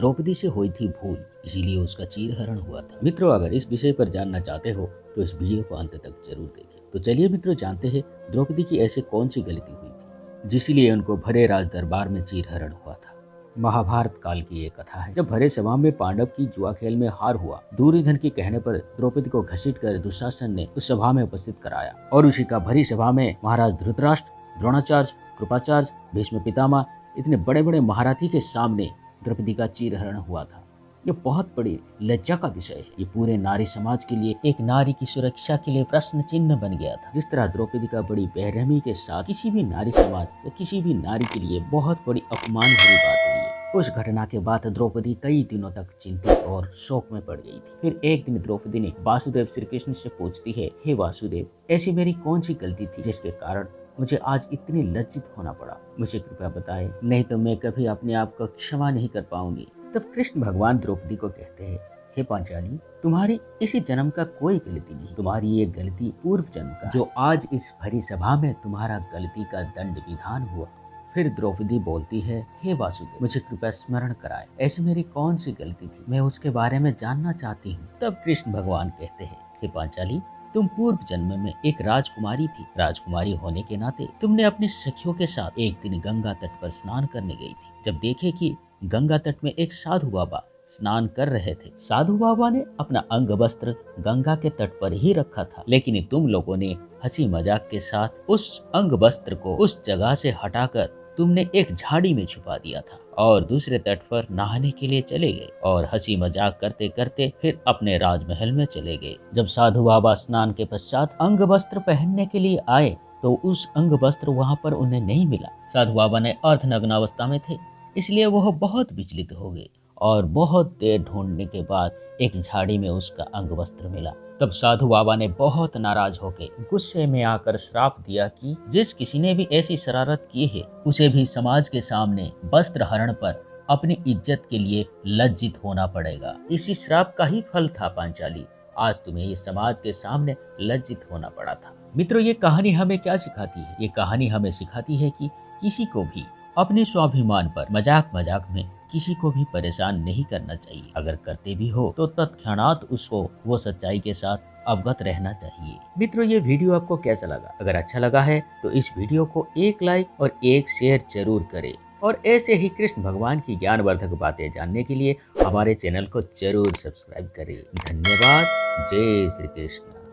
द्रौपदी से हुई थी भूल, इसीलिए उसका चीरहरण हुआ था। मित्रों, अगर इस विषय पर जानना चाहते हो तो इस वीडियो को अंत तक जरूर देखें। तो चलिए मित्रों, जानते हैं द्रौपदी की ऐसे कौन सी गलती हुई थी जिसलिए उनको भरे राज दरबार में चीरहरण हुआ था। महाभारत काल की ये कथा है, जब भरे सभा में पांडव की जुआ खेल में हार हुआ। दुर्योधन के कहने पर द्रौपदी को घसीटकर दुशासन ने उस सभा में उपस्थित कराया और उसी का भरी सभा में महाराज धृतराष्ट्र, द्रोणाचार्य, कृपाचार्य, भीष्म पितामह, इतने बड़े बड़े महारथी के सामने द्रौपदी का चीरहरण हुआ था। ये बहुत बड़ी लज्जा का विषय है। ये पूरे नारी समाज के लिए, एक नारी की सुरक्षा के लिए प्रश्न चिन्ह बन गया था। जिस तरह द्रौपदी का बड़ी बेरहमी के साथ किसी भी नारी समाज या किसी भी नारी के लिए बहुत बड़ी अपमान भरी बात रही है। उस घटना के बाद द्रौपदी कई दिनों तक चिंतित और शोक में पड़ गई थी। फिर एक दिन द्रौपदी ने वासुदेव श्री कृष्ण से पूछती है, हे वासुदेव, ऐसी मेरी कौन सी गलती थी जिसके कारण मुझे आज इतनी लज्जित होना पड़ा? मुझे कृपया बताएं, नहीं तो मैं कभी अपने आप को क्षमा नहीं कर पाऊंगी। तब कृष्ण भगवान द्रौपदी को कहते हैं, हे पांचाली, तुम्हारी इसी जन्म का कोई गलती नहीं। तुम्हारी ये गलती पूर्व जन्म का, जो आज इस भरी सभा में तुम्हारा गलती का दंड विधान हुआ। फिर द्रौपदी बोलती है, हे वासुदेव, मुझे कृपया स्मरण कराए, ऐसी मेरी कौन सी गलती थी, मैं उसके बारे में जानना चाहती हूँ। तब कृष्ण भगवान कहते हैं, हे पांचाली, तुम पूर्व जन्म में एक राजकुमारी थी। राजकुमारी होने के नाते तुमने अपनी सखियों के साथ एक दिन गंगा तट पर स्नान करने गई थी। जब देखे कि गंगा तट में एक साधु बाबा स्नान कर रहे थे, साधु बाबा ने अपना अंग वस्त्र गंगा के तट पर ही रखा था, लेकिन तुम लोगों ने हंसी मजाक के साथ उस अंग वस्त्र को उस जगह से हटाकर तुमने एक झाड़ी में छुपा दिया था और दूसरे तट पर नहाने के लिए चले गए और हंसी मजाक करते करते फिर अपने राजमहल में चले गए। जब साधु बाबा स्नान के पश्चात अंग वस्त्र पहनने के लिए आए तो उस अंग वस्त्र वहाँ पर उन्हें नहीं मिला। साधु बाबा ने अर्धनग्न अवस्था में थे, इसलिए वह बहुत विचलित हो गए और बहुत देर ढूंढने के बाद एक झाड़ी में उसका अंग वस्त्र मिला। तब साधु बाबा ने बहुत नाराज होकर गुस्से में आकर श्राप दिया कि जिस किसी ने भी ऐसी शरारत की है उसे भी समाज के सामने वस्त्र हरण पर अपनी इज्जत के लिए लज्जित होना पड़ेगा। इसी श्राप का ही फल था पांचाली, आज तुम्हें ये समाज के सामने लज्जित होना पड़ा था। मित्रों, ये कहानी हमें क्या सिखाती है? ये कहानी हमें सिखाती है कि किसी को भी अपने स्वाभिमान पर मजाक मजाक में किसी को भी परेशान नहीं करना चाहिए। अगर करते भी हो तो तत्क्षणात उसको वो सच्चाई के साथ अवगत रहना चाहिए। मित्रों, ये वीडियो आपको कैसा लगा? अगर अच्छा लगा है तो इस वीडियो को एक लाइक और एक शेयर जरूर करें और ऐसे ही कृष्ण भगवान की ज्ञानवर्धक बातें जानने के लिए हमारे चैनल को जरूर सब्सक्राइब करें। धन्यवाद। जय श्री कृष्ण।